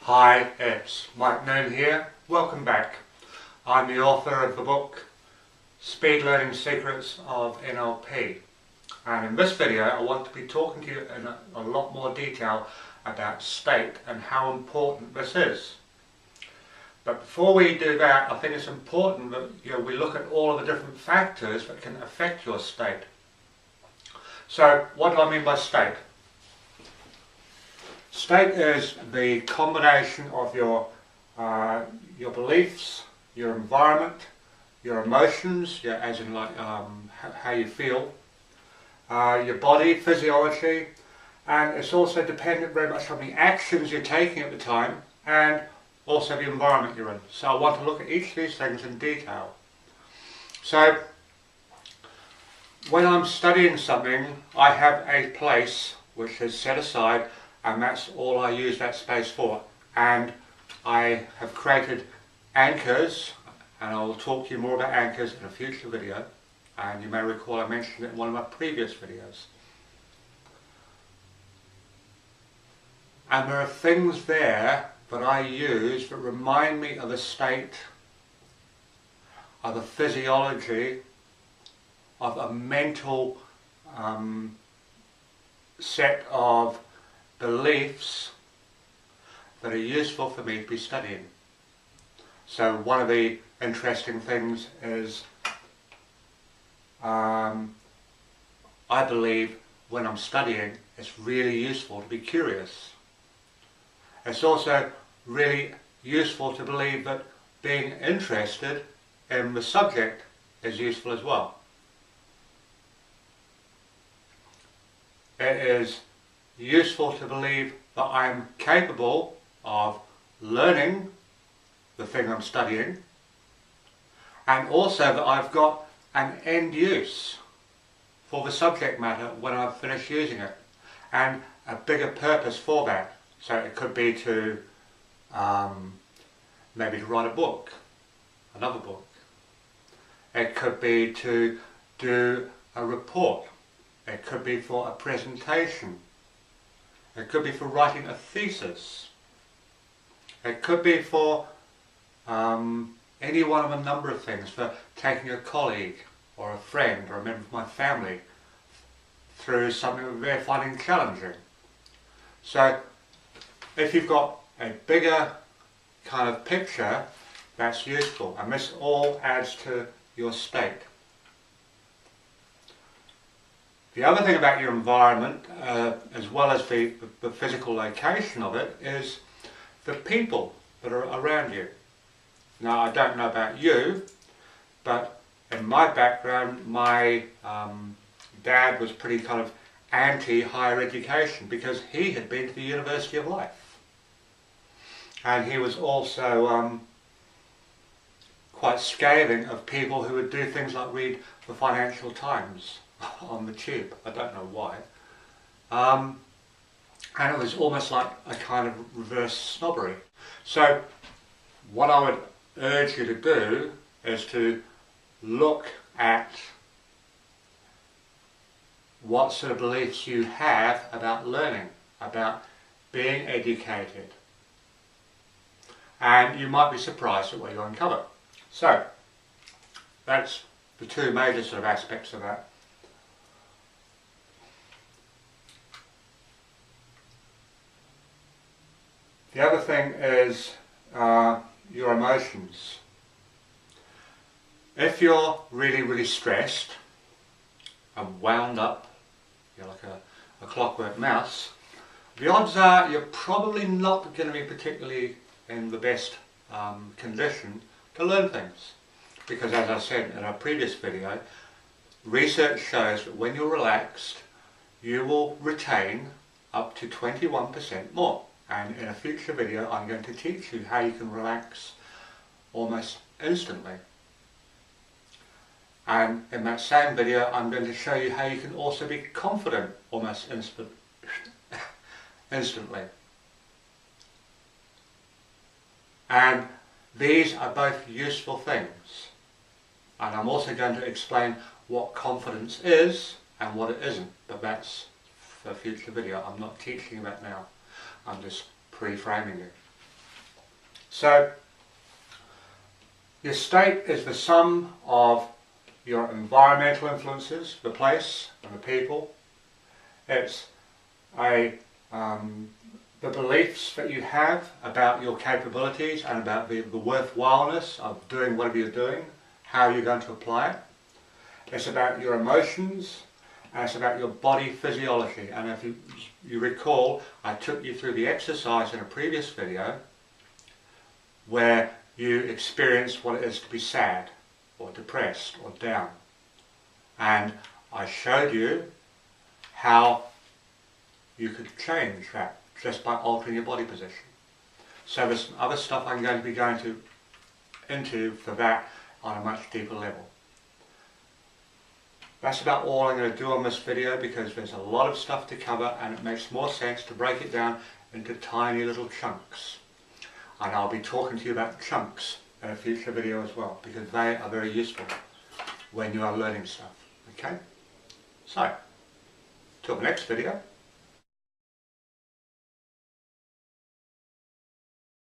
Hi, it's Mike Noon here. Welcome back. I'm the author of the book Speed Learning Secrets of NLP, and in this video I want to be talking to you in a lot more detail about state and how important this is. But before we do that, I think it's important that we look at all of the different factors that can affect your state. So what do I mean by state? State is the combination of your beliefs, your environment, your emotions, as in like how you feel, your body, physiology, and it's also dependent very much on the actions you're taking at the time and also the environment you're in. So I want to look at each of these things in detail. So when I'm studying something, I have a place which is set aside, and that's all I use that space for. And I have created anchors, and I will talk to you more about anchors in a future video, and you may recall I mentioned it in one of my previous videos. And there are things there that I use that remind me of the state, of the physiology, of a mental set of beliefs that are useful for me to be studying. So one of the interesting things is I believe when I'm studying it's really useful to be curious. It's also really useful to believe that being interested in the subject is useful as well. It is useful to believe that I'm capable of learning the thing I'm studying, and also that I've got an end use for the subject matter when I've finished using it, and a bigger purpose for that. So it could be to maybe to write a book, another book. It could be to do a report. It could be for a presentation. It could be for writing a thesis. It could be for any one of a number of things, for taking a colleague or a friend or a member of my family through something that they're finding challenging. So if you've got a bigger kind of picture, that's useful, and this all adds to your state. The other thing about your environment, as well as the physical location of it, is the people that are around you. Now, I don't know about you, but in my background, my dad was pretty kind of anti-higher education because he had been to the University of Life. And he was also quite scathing of people who would do things like read the Financial Times on the tube. I don't know why. And it was almost like a kind of reverse snobbery. So what I would urge you to do is to look at what sort of beliefs you have about learning, about being educated. And you might be surprised at what you uncover. So that's the two major sort of aspects of that. The other thing is your emotions. If you're really, really stressed and wound up, you're like a clockwork mouse, the odds are you're probably not going to be particularly in the best condition to learn things. Because as I said in a previous video, research shows that when you're relaxed, you will retain up to 21% more. And in a future video I'm going to teach you how you can relax almost instantly. And in that same video I'm going to show you how you can also be confident almost instantly. And these are both useful things. And I'm also going to explain what confidence is and what it isn't, but that's for a future video. I'm not teaching that now. I'm just pre-framing it. So your state is the sum of your environmental influences, the place and the people. It's the beliefs that you have about your capabilities and about the worthwhileness of doing whatever you're doing, how you're going to apply it. It's about your emotions, and it's about your body physiology. And if you recall, I took you through the exercise in a previous video where you experience what it is to be sad or depressed or down. And I showed you how you could change that just by altering your body position. So there's some other stuff I'm going to be going into for that on a much deeper level. That's about all I'm going to do on this video, because there's a lot of stuff to cover and it makes more sense to break it down into tiny little chunks. And I'll be talking to you about chunks in a future video as well, because they are very useful when you are learning stuff. Okay? So, till the next video.